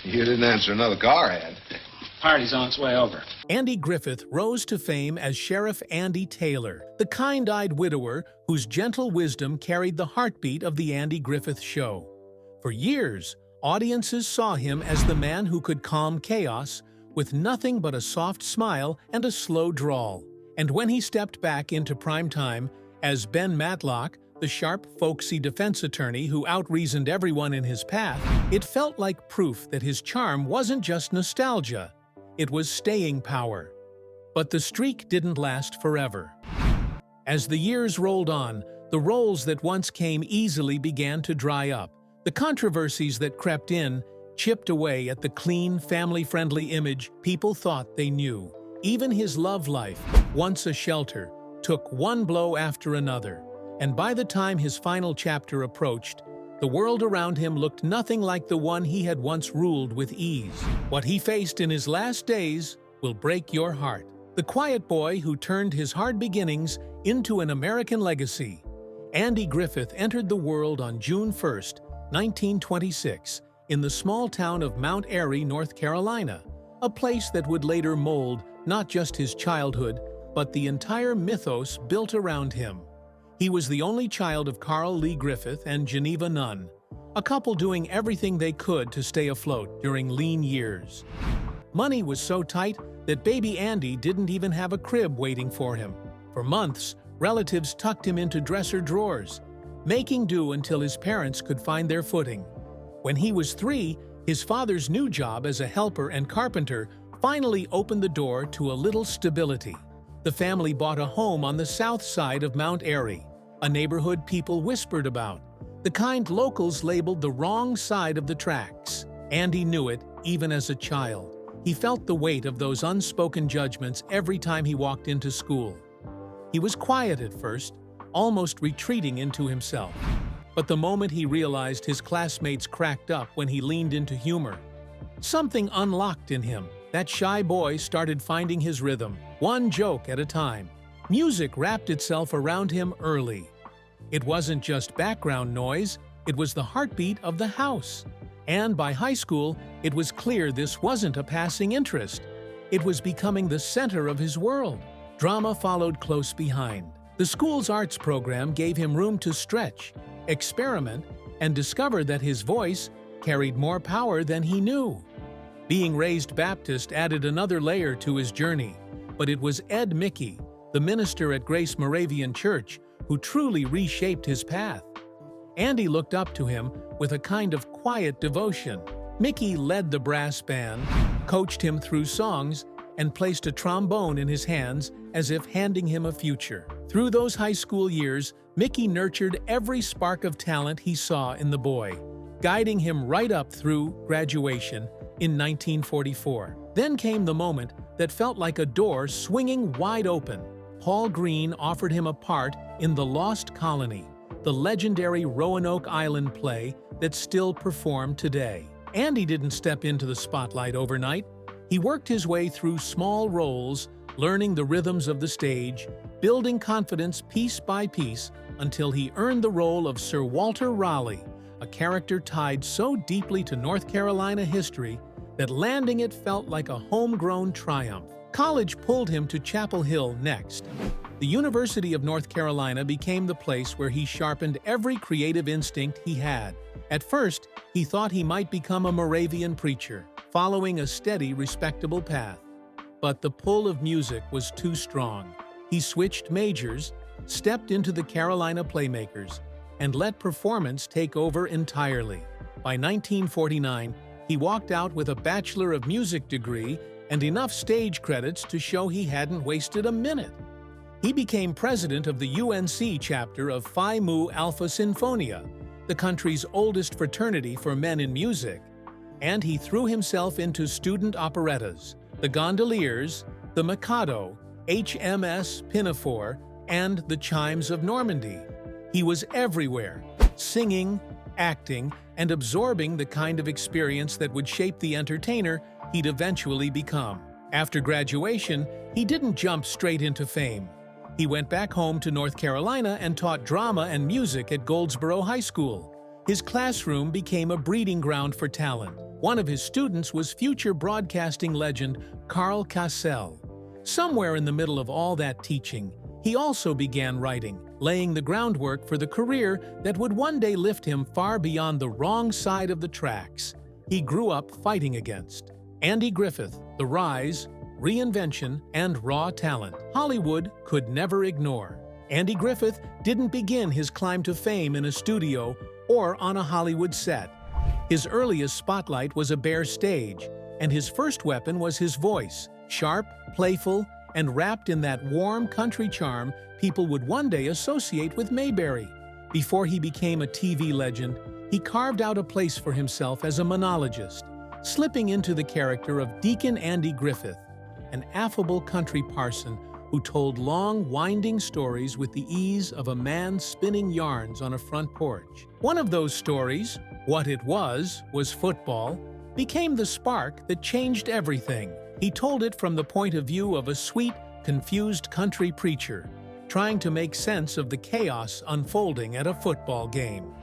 You didn't answer another car ad. Party's on its way over. Andy Griffith rose to fame as Sheriff Andy Taylor, the kind-eyed widower whose gentle wisdom carried the heartbeat of the Andy Griffith Show. For years, audiences saw him as the man who could calm chaos with nothing but a soft smile and a slow drawl. And when he stepped back into prime time as Ben Matlock, the sharp, folksy defense attorney who out-reasoned everyone in his path, it felt like proof that his charm wasn't just nostalgia. It was staying power. But the streak didn't last forever. As the years rolled on, the roles that once came easily began to dry up. The controversies that crept in chipped away at the clean, family-friendly image people thought they knew. Even his love life, once a shelter, took one blow after another. And by the time his final chapter approached, the world around him looked nothing like the one he had once ruled with ease. What he faced in his last days will break your heart. The quiet boy who turned his hard beginnings into an American legacy. Andy Griffith entered the world on June 1, 1926, in the small town of Mount Airy, North Carolina, a place that would later mold not just his childhood, but the entire mythos built around him. He was the only child of Carl Lee Griffith and Geneva Nunn, a couple doing everything they could to stay afloat during lean years. Money was so tight that baby Andy didn't even have a crib waiting for him. For months, relatives tucked him into dresser drawers, making do until his parents could find their footing. When he was 3, his father's new job as a helper and carpenter finally opened the door to a little stability. The family bought a home on the south side of Mount Airy, a neighborhood people whispered about, the kind locals labeled the wrong side of the tracks. Andy knew it, even as a child. He felt the weight of those unspoken judgments every time he walked into school. He was quiet at first, almost retreating into himself. But the moment he realized his classmates cracked up when he leaned into humor, something unlocked in him. That shy boy started finding his rhythm, one joke at a time. Music wrapped itself around him early. It wasn't just background noise, it was the heartbeat of the house. And by high school, it was clear this wasn't a passing interest. It was becoming the center of his world. Drama followed close behind. The school's arts program gave him room to stretch, experiment, and discover that his voice carried more power than he knew. Being raised Baptist added another layer to his journey, but it was Ed Mickey, the minister at Grace Moravian Church, who truly reshaped his path. Andy looked up to him with a kind of quiet devotion. Mickey led the brass band, coached him through songs, and placed a trombone in his hands as if handing him a future. Through those high school years, Mickey nurtured every spark of talent he saw in the boy, guiding him right up through graduation in 1944. Then came the moment that felt like a door swinging wide open. Paul Green offered him a part in The Lost Colony, the legendary Roanoke Island play that's still performed today. Andy didn't step into the spotlight overnight. He worked his way through small roles, learning the rhythms of the stage, building confidence piece by piece until he earned the role of Sir Walter Raleigh, a character tied so deeply to North Carolina history that landing it felt like a homegrown triumph. College pulled him to Chapel Hill next. The University of North Carolina became the place where he sharpened every creative instinct he had. At first, he thought he might become a Moravian preacher, following a steady, respectable path. But the pull of music was too strong. He switched majors, stepped into the Carolina Playmakers, and let performance take over entirely. By 1949, he walked out with a Bachelor of Music degree and enough stage credits to show he hadn't wasted a minute. He became president of the UNC chapter of Phi Mu Alpha Sinfonia, the country's oldest fraternity for men in music, and he threw himself into student operettas, the Gondoliers, the Mikado, HMS Pinafore, and the Chimes of Normandy. He was everywhere, singing, acting, and absorbing the kind of experience that would shape the entertainer he'd eventually become. After graduation, he didn't jump straight into fame. He went back home to North Carolina and taught drama and music at Goldsboro High School. His classroom became a breeding ground for talent. One of his students was future broadcasting legend Carl Cassell. Somewhere in the middle of all that teaching, he also began writing, laying the groundwork for the career that would one day lift him far beyond the wrong side of the tracks he grew up fighting against. Andy Griffith, the rise, reinvention, and raw talent Hollywood could never ignore. Andy Griffith didn't begin his climb to fame in a studio or on a Hollywood set. His earliest spotlight was a bare stage, and his first weapon was his voice, sharp, playful, and wrapped in that warm country charm people would one day associate with Mayberry. Before he became a TV legend, he carved out a place for himself as a monologist, slipping into the character of Deacon Andy Griffith, an affable country parson who told long, winding stories with the ease of a man spinning yarns on a front porch. One of those stories, What It Was Football, became the spark that changed everything. He told it from the point of view of a sweet, confused country preacher, trying to make sense of the chaos unfolding at a football game.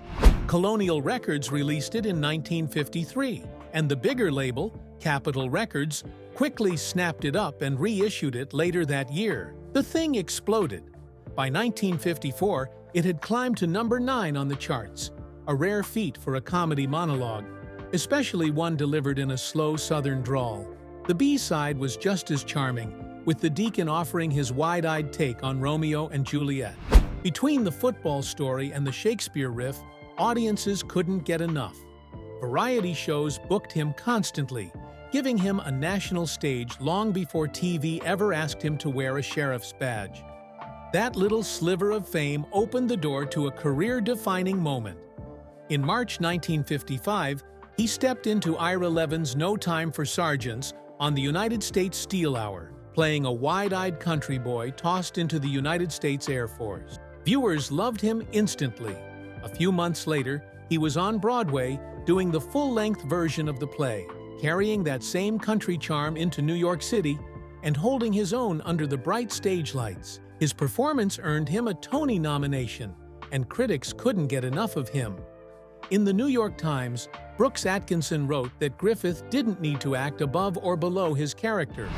Colonial Records released it in 1953, and the bigger label, Capitol Records, quickly snapped it up and reissued it later that year. The thing exploded. By 1954, it had climbed to number 9 on the charts, a rare feat for a comedy monologue, especially one delivered in a slow southern drawl. The B-side was just as charming, with the Deacon offering his wide-eyed take on Romeo and Juliet. Between the football story and the Shakespeare riff, audiences couldn't get enough. Variety shows booked him constantly, giving him a national stage long before TV ever asked him to wear a sheriff's badge. That little sliver of fame opened the door to a career-defining moment. In March 1955, he stepped into Ira Levin's No Time for Sergeants on the United States Steel Hour, playing a wide-eyed country boy tossed into the United States Air Force. Viewers loved him instantly. A few months later, he was on Broadway doing the full-length version of the play, carrying that same country charm into New York City and holding his own under the bright stage lights. His performance earned him a Tony nomination, and critics couldn't get enough of him. In the New York Times, Brooks Atkinson wrote that Griffith didn't need to act above or below his character.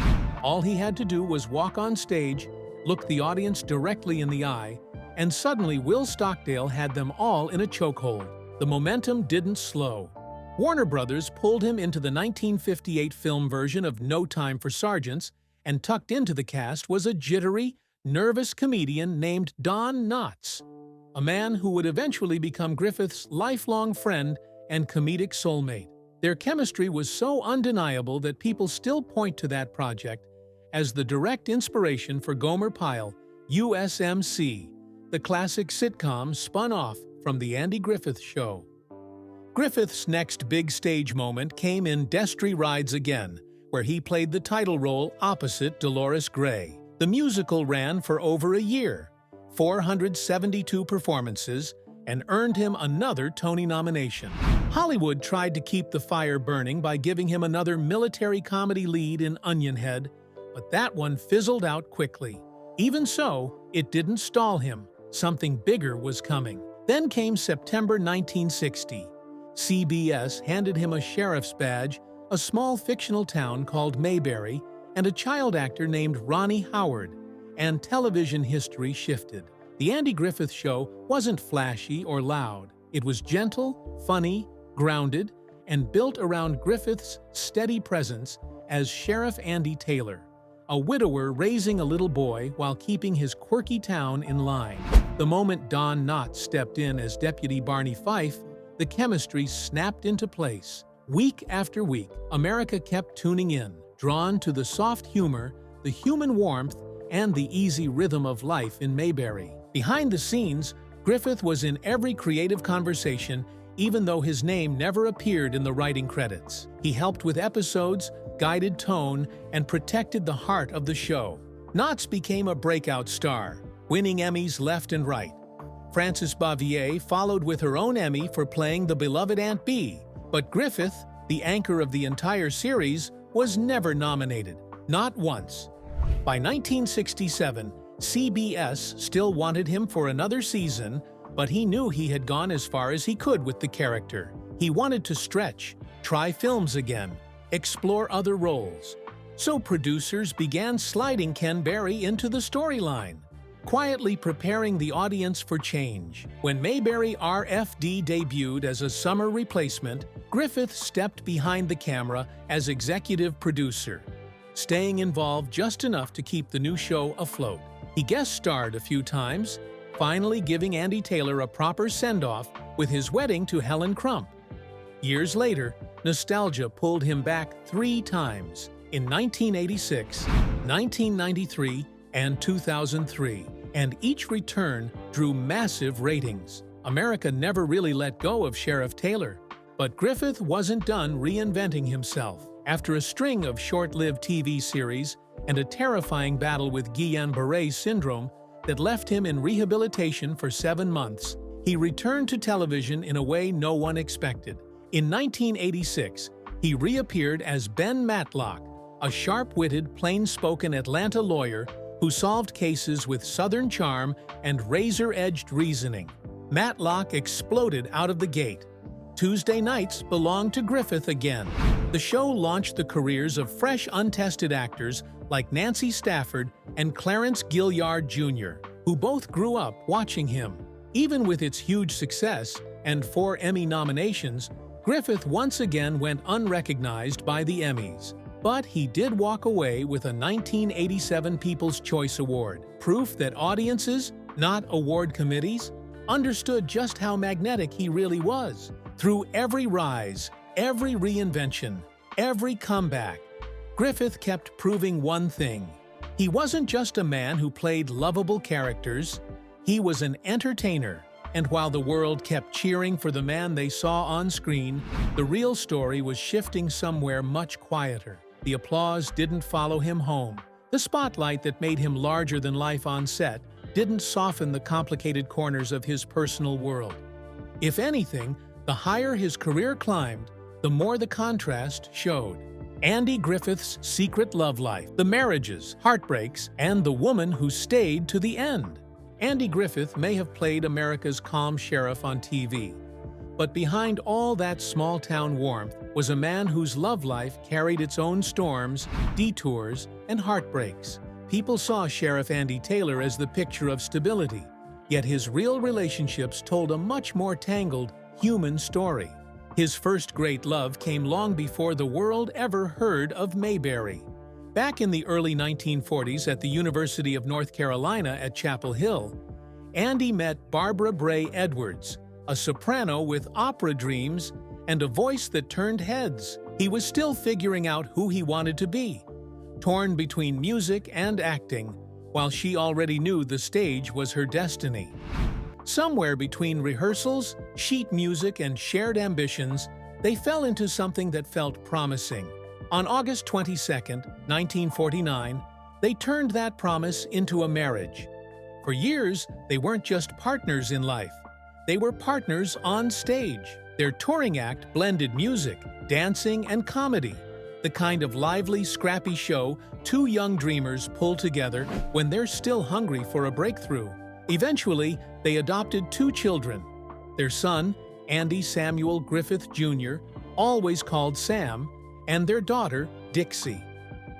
All he had to do was walk on stage, look the audience directly in the eye, and suddenly Will Stockdale had them all in a chokehold. The momentum didn't slow. Warner Brothers pulled him into the 1958 film version of No Time for Sergeants, and tucked into the cast was a jittery, nervous comedian named Don Knotts, a man who would eventually become Griffith's lifelong friend and comedic soulmate. Their chemistry was so undeniable that people still point to that project as the direct inspiration for Gomer Pyle, USMC, the classic sitcom spun off from The Andy Griffith Show. Griffith's next big stage moment came in Destry Rides Again, where he played the title role opposite Dolores Gray. The musical ran for over a year, 472 performances, and earned him another Tony nomination. Hollywood tried to keep the fire burning by giving him another military comedy lead in Onion Head, but that one fizzled out quickly. Even so, it didn't stall him. Something bigger was coming. Then came September 1960. CBS handed him a sheriff's badge, a small fictional town called Mayberry, and a child actor named Ronnie Howard, and television history shifted. The Andy Griffith Show wasn't flashy or loud. It was gentle, funny, grounded, and built around Griffith's steady presence as Sheriff Andy Taylor, a widower raising a little boy while keeping his quirky town in line. The moment Don Knotts stepped in as Deputy Barney Fife, the chemistry snapped into place. Week after week, America kept tuning in, drawn to the soft humor, the human warmth, and the easy rhythm of life in Mayberry. Behind the scenes, Griffith was in every creative conversation, even though his name never appeared in the writing credits. He helped with episodes, guided tone, and protected the heart of the show. Knotts became a breakout star, winning Emmys left and right. Frances Bavier followed with her own Emmy for playing the beloved Aunt Bee, but Griffith, the anchor of the entire series, was never nominated, not once. By 1967, CBS still wanted him for another season, But he knew he had gone as far as he could with the character. He wanted to stretch, try films again, explore other roles. So producers began sliding Ken Berry into the storyline, quietly preparing the audience for change. When Mayberry RFD debuted as a summer replacement, Griffith stepped behind the camera as executive producer, staying involved just enough to keep the new show afloat. He guest starred a few times, finally giving Andy Taylor a proper send-off with his wedding to Helen Crump. Years later, nostalgia pulled him back 3 times, in 1986, 1993, and 2003, and each return drew massive ratings. America never really let go of Sheriff Taylor, but Griffith wasn't done reinventing himself. After a string of short-lived TV series and a terrifying battle with Guillain-Barré syndrome that left him in rehabilitation for 7 months, he returned to television in a way no one expected. In 1986, he reappeared as Ben Matlock, a sharp-witted, plain-spoken Atlanta lawyer who solved cases with Southern charm and razor-edged reasoning. Matlock exploded out of the gate. Tuesday nights belonged to Griffith again. The show launched the careers of fresh, untested actors like Nancy Stafford and Clarence Gilliard Jr., who both grew up watching him. Even with its huge success and 4 Emmy nominations, Griffith once again went unrecognized by the Emmys. But he did walk away with a 1987 People's Choice Award, proof that audiences, not award committees, understood just how magnetic he really was. Through every rise, every reinvention, every comeback, Griffith kept proving one thing. He wasn't just a man who played lovable characters, he was an entertainer. And while the world kept cheering for the man they saw on screen, the real story was shifting somewhere much quieter. The applause didn't follow him home. The spotlight that made him larger than life on set didn't soften the complicated corners of his personal world. If anything, the higher his career climbed, the more the contrast showed. Andy Griffith's secret love life, the marriages, heartbreaks, and the woman who stayed to the end. Andy Griffith may have played America's calm sheriff on TV, but behind all that small-town warmth was a man whose love life carried its own storms, detours, and heartbreaks. People saw Sheriff Andy Taylor as the picture of stability, yet his real relationships told a much more tangled, human story. His first great love came long before the world ever heard of Mayberry. Back in the early 1940s at the University of North Carolina at Chapel Hill, Andy met Barbara Bray Edwards, a soprano with opera dreams and a voice that turned heads. He was still figuring out who he wanted to be, torn between music and acting, while she already knew the stage was her destiny. Somewhere between rehearsals, sheet music, and shared ambitions, they fell into something that felt promising. On August 22, 1949, they turned that promise into a marriage. For years, they weren't just partners in life. They were partners on stage. Their touring act blended music, dancing, and comedy, the kind of lively, scrappy show 2 young dreamers pull together when they're still hungry for a breakthrough. Eventually, they adopted 2 children. Their son, Andy Samuel Griffith Jr., always called Sam, and their daughter, Dixie.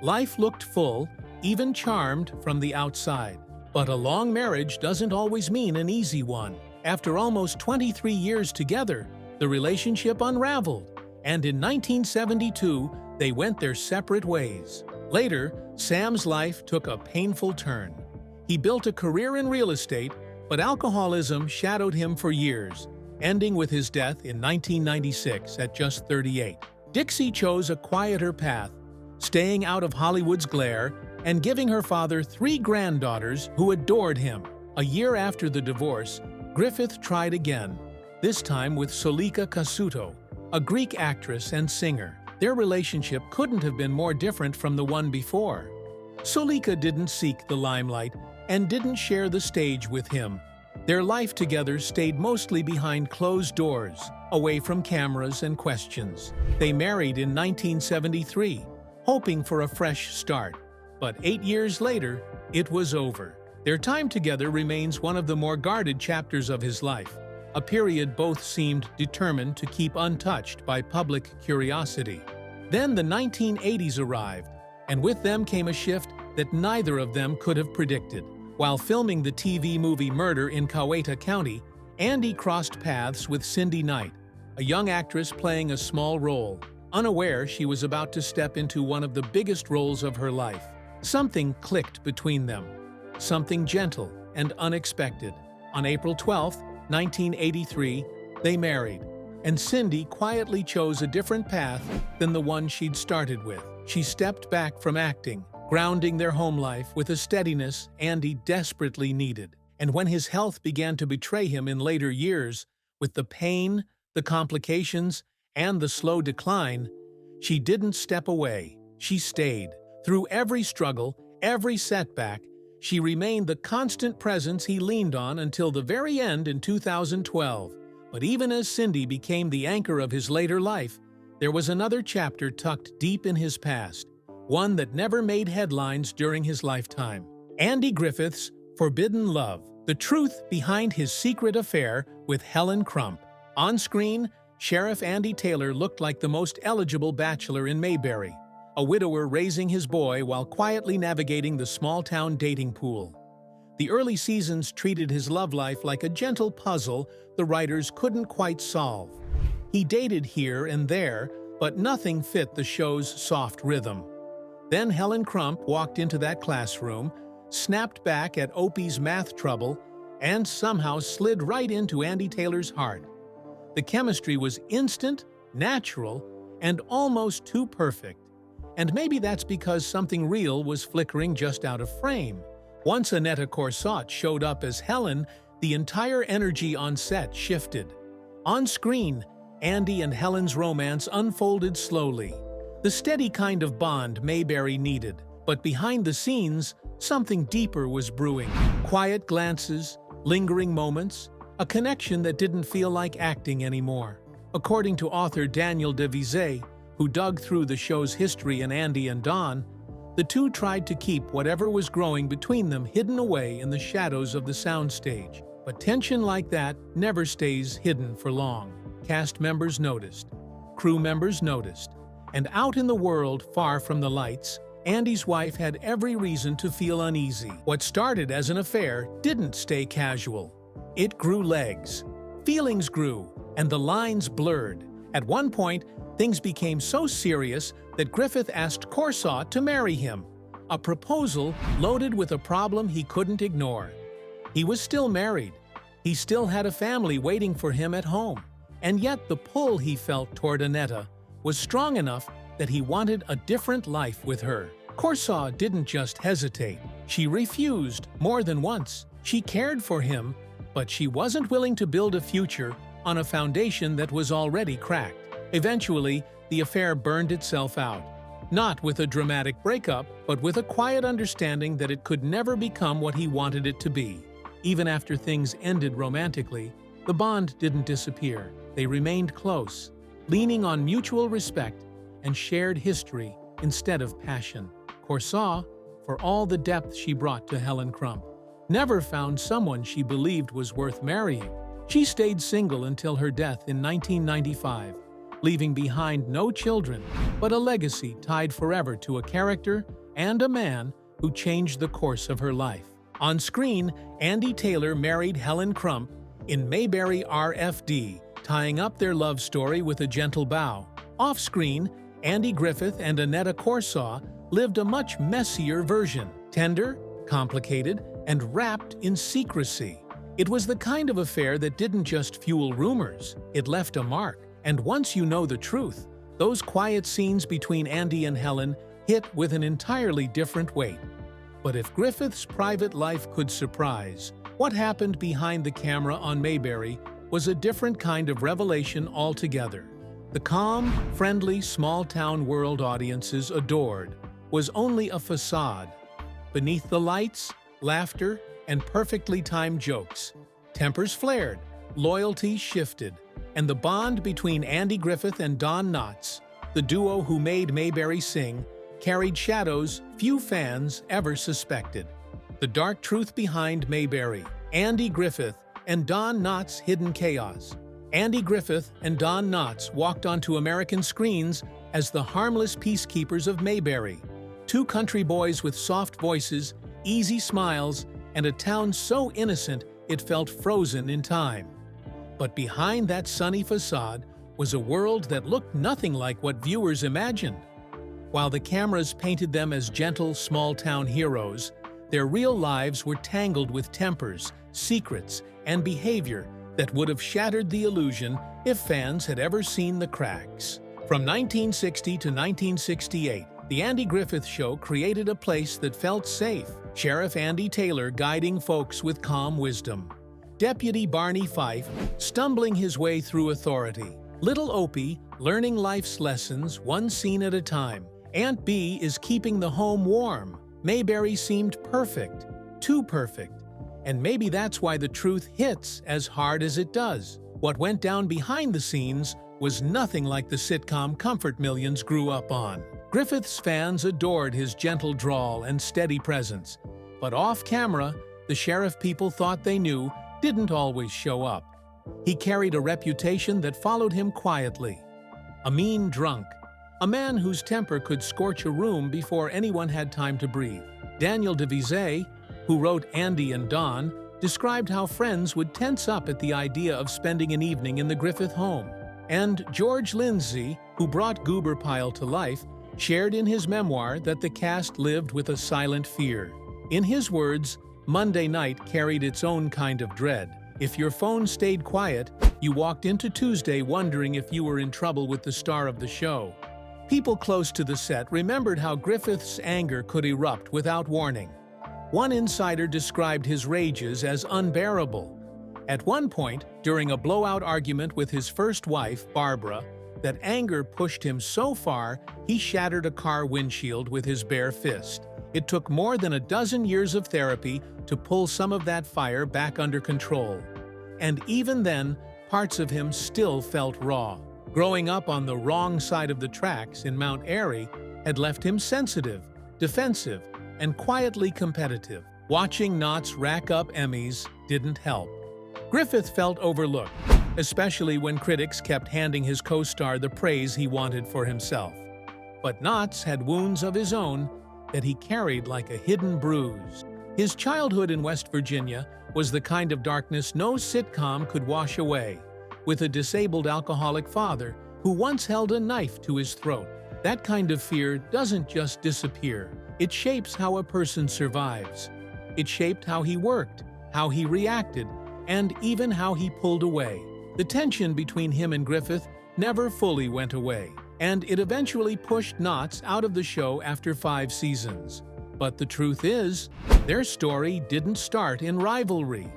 Life looked full, even charmed from the outside. But a long marriage doesn't always mean an easy one. After almost 23 years together, the relationship unraveled, and in 1972, they went their separate ways. Later, Sam's life took a painful turn. He built a career in real estate, but alcoholism shadowed him for years, ending with his death in 1996 at just 38. Dixie chose a quieter path, staying out of Hollywood's glare and giving her father 3 granddaughters who adored him. A year after the divorce, Griffith tried again, this time with Solika Kasuto, a Greek actress and singer. Their relationship couldn't have been more different from the one before. Solika didn't seek the limelight and didn't share the stage with him. Their life together stayed mostly behind closed doors, away from cameras and questions. They married in 1973, hoping for a fresh start. But 8 years later, it was over. Their time together remains one of the more guarded chapters of his life, a period both seemed determined to keep untouched by public curiosity. Then the 1980s arrived, and with them came a shift that neither of them could have predicted. While filming the TV movie Murder in Coweta County, Andy crossed paths with Cindy Knight, a young actress playing a small role, unaware she was about to step into one of the biggest roles of her life. Something clicked between them, something gentle and unexpected. On April 12, 1983, they married, and Cindy quietly chose a different path than the one she'd started with. She stepped back from acting, grounding their home life with a steadiness Andy desperately needed. And when his health began to betray him in later years, with the pain, the complications, and the slow decline, she didn't step away. She stayed. Through every struggle, every setback, she remained the constant presence he leaned on until the very end in 2012. But even as Cindy became the anchor of his later life, there was another chapter tucked deep in his past, one that never made headlines during his lifetime. Andy Griffith's Forbidden Love, the truth behind his secret affair with Helen Crump. On screen, Sheriff Andy Taylor looked like the most eligible bachelor in Mayberry, a widower raising his boy while quietly navigating the small-town dating pool. The early seasons treated his love life like a gentle puzzle the writers couldn't quite solve. He dated here and there, but nothing fit the show's soft rhythm. Then Helen Crump walked into that classroom, snapped back at Opie's math trouble, and somehow slid right into Andy Taylor's heart. The chemistry was instant, natural, and almost too perfect. And maybe that's because something real was flickering just out of frame. Once Annetta Corsott showed up as Helen, the entire energy on set shifted. On screen, Andy and Helen's romance unfolded slowly, the steady kind of bond Mayberry needed. But behind the scenes, something deeper was brewing. Quiet glances, lingering moments, a connection that didn't feel like acting anymore. According to author Daniel DeVizet, who dug through the show's history in Andy and Dawn, the two tried to keep whatever was growing between them hidden away in the shadows of the soundstage. But tension like that never stays hidden for long. Cast members noticed, crew members noticed, and out in the world, far from the lights, Andy's wife had every reason to feel uneasy. What started as an affair didn't stay casual. It grew legs. Feelings grew, and the lines blurred. At one point, things became so serious that Griffith asked Corsott to marry him, a proposal loaded with a problem he couldn't ignore. He was still married. He still had a family waiting for him at home. And yet the pull he felt toward Annetta was strong enough that he wanted a different life with her. Corsott didn't just hesitate. She refused more than once. She cared for him, but she wasn't willing to build a future on a foundation that was already cracked. Eventually, the affair burned itself out, not with a dramatic breakup, but with a quiet understanding that it could never become what he wanted it to be. Even after things ended romantically, the bond didn't disappear. They remained close, leaning on mutual respect and shared history instead of passion. Corsott, for all the depth she brought to Helen Crump, never found someone she believed was worth marrying. She stayed single until her death in 1995, leaving behind no children, but a legacy tied forever to a character and a man who changed the course of her life. On screen, Andy Taylor married Helen Crump in Mayberry RFD, tying up their love story with a gentle bow. Off-screen, Andy Griffith and Annetta Corsott lived a much messier version, tender, complicated, and wrapped in secrecy. It was the kind of affair that didn't just fuel rumors, it left a mark. And once you know the truth, those quiet scenes between Andy and Helen hit with an entirely different weight. But if Griffith's private life could surprise, what happened behind the camera on Mayberry was a different kind of revelation altogether. The calm, friendly, small-town world audiences adored was only a facade. Beneath the lights, laughter, and perfectly timed jokes, tempers flared, loyalty shifted, and the bond between Andy Griffith and Don Knotts, the duo who made Mayberry sing, carried shadows few fans ever suspected. The Dark Truth Behind Mayberry, Andy Griffith and Don Knotts' Hidden Chaos. Andy Griffith and Don Knotts walked onto American screens as the harmless peacekeepers of Mayberry, two country boys with soft voices, easy smiles, and a town so innocent it felt frozen in time. But behind that sunny facade was a world that looked nothing like what viewers imagined. While the cameras painted them as gentle, small-town heroes, their real lives were tangled with tempers, secrets, and behavior that would have shattered the illusion if fans had ever seen the cracks. From 1960 to 1968, The Andy Griffith Show created a place that felt safe. Sheriff Andy Taylor guiding folks with calm wisdom. Deputy Barney Fife stumbling his way through authority. Little Opie learning life's lessons one scene at a time. Aunt Bee is keeping the home warm. Mayberry seemed perfect, too perfect. And maybe that's why the truth hits as hard as it does. What went down behind the scenes was nothing like the sitcom comfort millions grew up on. Griffith's fans adored his gentle drawl and steady presence. But off-camera, the sheriff people thought they knew didn't always show up. He carried a reputation that followed him quietly. A mean drunk. A man whose temper could scorch a room before anyone had time to breathe. Daniel DeVise, who wrote Andy and Don, described how friends would tense up at the idea of spending an evening in the Griffith home. And George Lindsay, who brought Goober Pyle to life, shared in his memoir that the cast lived with a silent fear. In his words, Monday night carried its own kind of dread. If your phone stayed quiet, you walked into Tuesday wondering if you were in trouble with the star of the show. People close to the set remembered how Griffith's anger could erupt without warning. One insider described his rages as unbearable. At one point, during a blowout argument with his first wife, Barbara, that anger pushed him so far he shattered a car windshield with his bare fist. It took more than a dozen years of therapy to pull some of that fire back under control. And even then, parts of him still felt raw. Growing up on the wrong side of the tracks in Mount Airy had left him sensitive, defensive, and quietly competitive. Watching Knotts rack up Emmys didn't help. Griffith felt overlooked, especially when critics kept handing his co-star the praise he wanted for himself. But Knotts had wounds of his own that he carried like a hidden bruise. His childhood in West Virginia was the kind of darkness no sitcom could wash away, with a disabled alcoholic father who once held a knife to his throat. That kind of fear doesn't just disappear. It shapes how a person survives. It shaped how he worked, how he reacted, and even how he pulled away. The tension between him and Griffith never fully went away, and it eventually pushed Knotts out of the show after 5 seasons. But the truth is, their story didn't start in rivalry.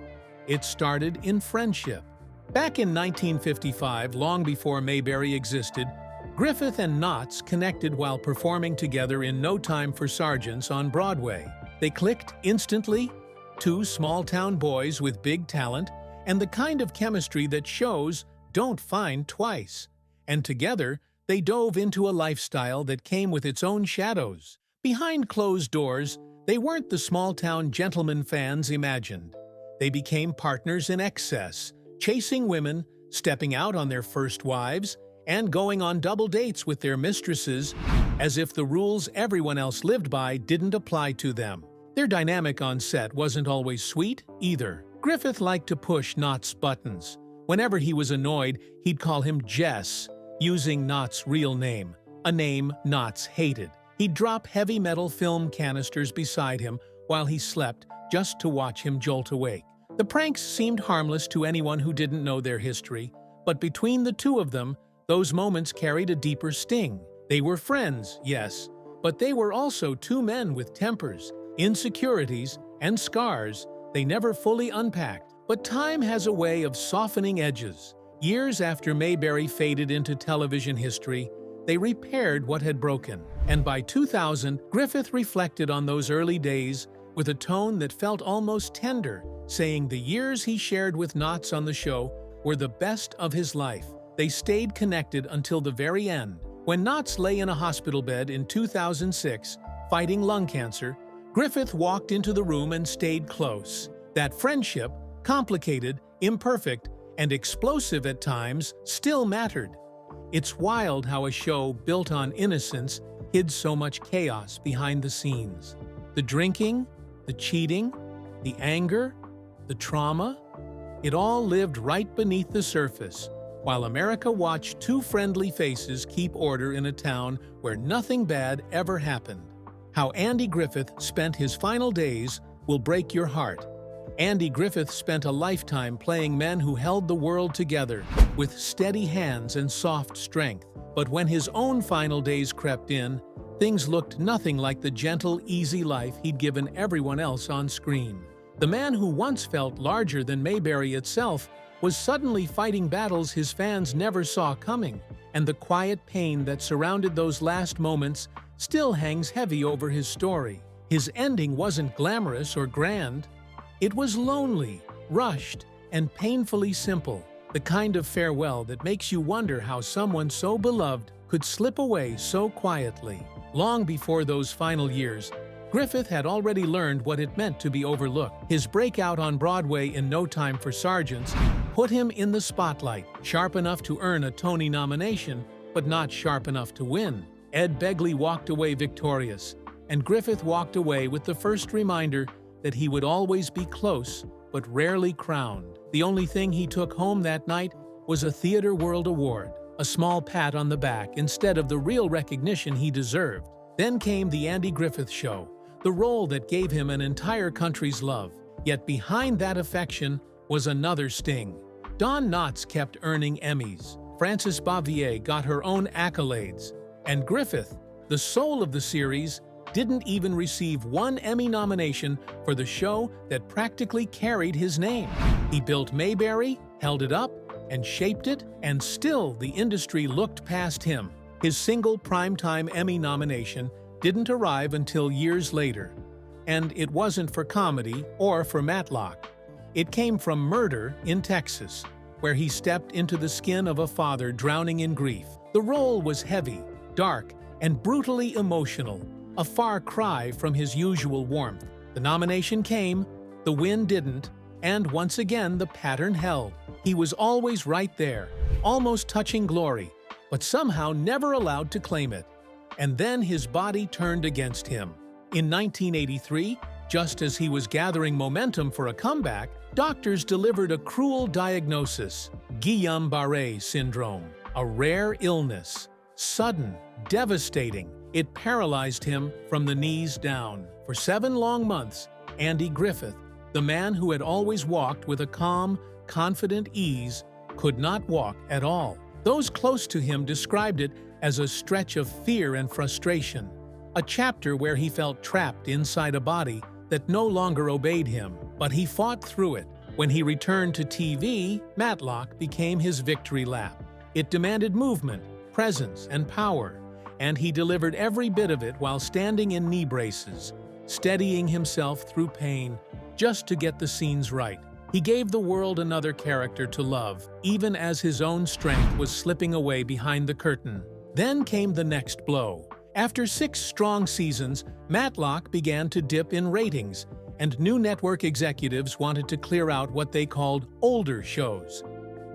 It started in friendship. Back in 1955, long before Mayberry existed, Griffith and Knotts connected while performing together in No Time for Sergeants on Broadway. They clicked instantly, two small-town boys with big talent, and the kind of chemistry that shows don't find twice. And together, they dove into a lifestyle that came with its own shadows. Behind closed doors, they weren't the small-town gentleman fans imagined. They became partners in excess, chasing women, stepping out on their first wives, and going on double dates with their mistresses, as if the rules everyone else lived by didn't apply to them. Their dynamic on set wasn't always sweet, either. Griffith liked to push Knotts' buttons. Whenever he was annoyed, he'd call him Jess, using Knotts' real name, a name Knotts hated. He'd drop heavy metal film canisters beside him while he slept just to watch him jolt awake. The pranks seemed harmless to anyone who didn't know their history, but between the two of them, those moments carried a deeper sting. They were friends, yes, but they were also two men with tempers, insecurities, and scars they never fully unpacked. But time has a way of softening edges. Years after Mayberry faded into television history, they repaired what had broken. And by 2000, Griffith reflected on those early days with a tone that felt almost tender, saying the years he shared with Knotts on the show were the best of his life. They stayed connected until the very end. When Knotts lay in a hospital bed in 2006, fighting lung cancer, Griffith walked into the room and stayed close. That friendship, complicated, imperfect, and explosive at times, still mattered. It's wild how a show built on innocence hid so much chaos behind the scenes. The drinking, the cheating, the anger, the trauma, it all lived right beneath the surface, while America watched two friendly faces keep order in a town where nothing bad ever happened. How Andy Griffith spent his final days will break your heart. Andy Griffith spent a lifetime playing men who held the world together with steady hands and soft strength. But when his own final days crept in, things looked nothing like the gentle, easy life he'd given everyone else on screen. The man who once felt larger than Mayberry itself was suddenly fighting battles his fans never saw coming, and the quiet pain that surrounded those last moments still hangs heavy over his story. His ending wasn't glamorous or grand. It was lonely, rushed, and painfully simple, the kind of farewell that makes you wonder how someone so beloved could slip away so quietly. Long before those final years, Griffith had already learned what it meant to be overlooked. His breakout on Broadway in No Time for Sergeants put him in the spotlight, sharp enough to earn a Tony nomination, but not sharp enough to win. Ed Begley walked away victorious, and Griffith walked away with the first reminder that he would always be close, but rarely crowned. The only thing he took home that night was a Theatre World Award, a small pat on the back instead of the real recognition he deserved. Then came The Andy Griffith Show, the role that gave him an entire country's love. Yet behind that affection was another sting. Don Knotts kept earning Emmys. Frances Bavier got her own accolades. And Griffith, the soul of the series, didn't even receive one Emmy nomination for the show that practically carried his name. He built Mayberry, held it up, and shaped it, and still the industry looked past him. His single primetime Emmy nomination didn't arrive until years later. And it wasn't for comedy or for Matlock. It came from Murder in Texas, where he stepped into the skin of a father drowning in grief. The role was heavy, dark, and brutally emotional, a far cry from his usual warmth. The nomination came, the win didn't, and once again the pattern held. He was always right there, almost touching glory, but somehow never allowed to claim it. And then his body turned against him. In 1983, just as he was gathering momentum for a comeback, doctors delivered a cruel diagnosis: Guillain-Barré syndrome, a rare illness. Sudden, devastating, it paralyzed him from the knees down. For 7 long months, Andy Griffith, the man who had always walked with a calm, confident ease, could not walk at all. Those close to him described it as a stretch of fear and frustration, a chapter where he felt trapped inside a body that no longer obeyed him. But he fought through it. When he returned to TV, Matlock became his victory lap. It demanded movement, presence, and power, and he delivered every bit of it while standing in knee braces, steadying himself through pain just to get the scenes right. He gave the world another character to love, even as his own strength was slipping away behind the curtain. Then came the next blow. After 6 strong seasons, Matlock began to dip in ratings, and new network executives wanted to clear out what they called older shows.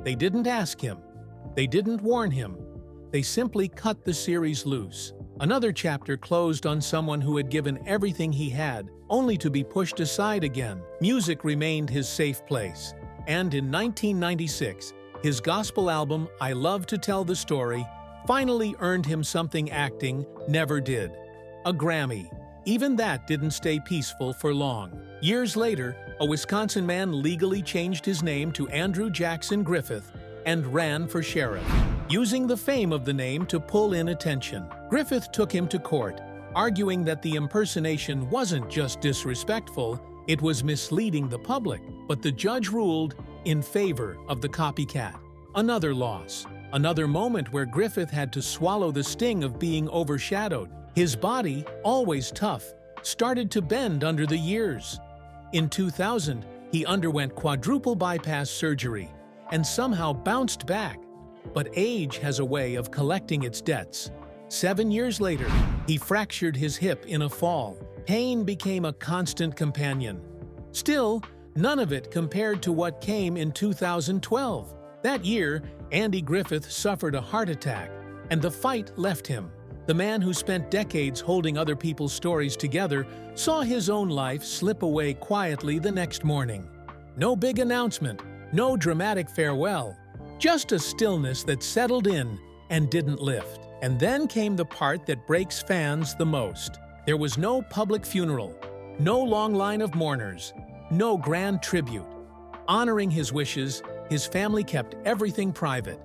They didn't ask him. They didn't warn him. They simply cut the series loose. Another chapter closed on someone who had given everything he had, only to be pushed aside again. Music remained his safe place. And in 1996, his gospel album, I Love to Tell the Story, finally earned him something acting never did: a Grammy. Even that didn't stay peaceful for long. Years later, a Wisconsin man legally changed his name to Andrew Jackson Griffith and ran for sheriff, using the fame of the name to pull in attention. Griffith took him to court, arguing that the impersonation wasn't just disrespectful, it was misleading the public. But the judge ruled in favor of the copycat. Another loss. Another moment where Griffith had to swallow the sting of being overshadowed. His body, always tough, started to bend under the years. In 2000, he underwent quadruple bypass surgery and somehow bounced back. But age has a way of collecting its debts. 7 years later, he fractured his hip in a fall, Pain became a constant companion. Still, none of it compared to what came in 2012. That year, Andy Griffith suffered a heart attack, and the fight left him. The man who spent decades holding other people's stories together saw his own life slip away quietly the next morning. No big announcement, no dramatic farewell, just a stillness that settled in and didn't lift. And then came the part that breaks fans the most. There was no public funeral, no long line of mourners, no grand tribute. Honoring his wishes, his family kept everything private.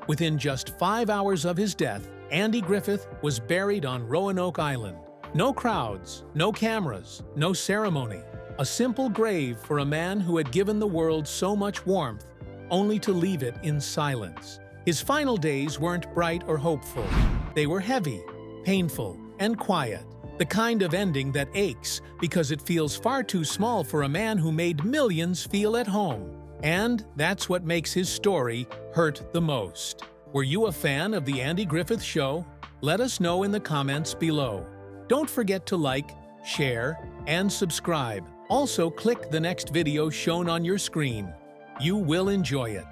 Within just 5 hours of his death, Andy Griffith was buried on Roanoke Island. No crowds, no cameras, no ceremony. A simple grave for a man who had given the world so much warmth, only to leave it in silence. His final days weren't bright or hopeful. They were heavy, painful, and quiet. The kind of ending that aches because it feels far too small for a man who made millions feel at home. And that's what makes his story hurt the most. Were you a fan of The Andy Griffith Show? Let us know in the comments below. Don't forget to like, share, and subscribe. Also, click the next video shown on your screen. You will enjoy it.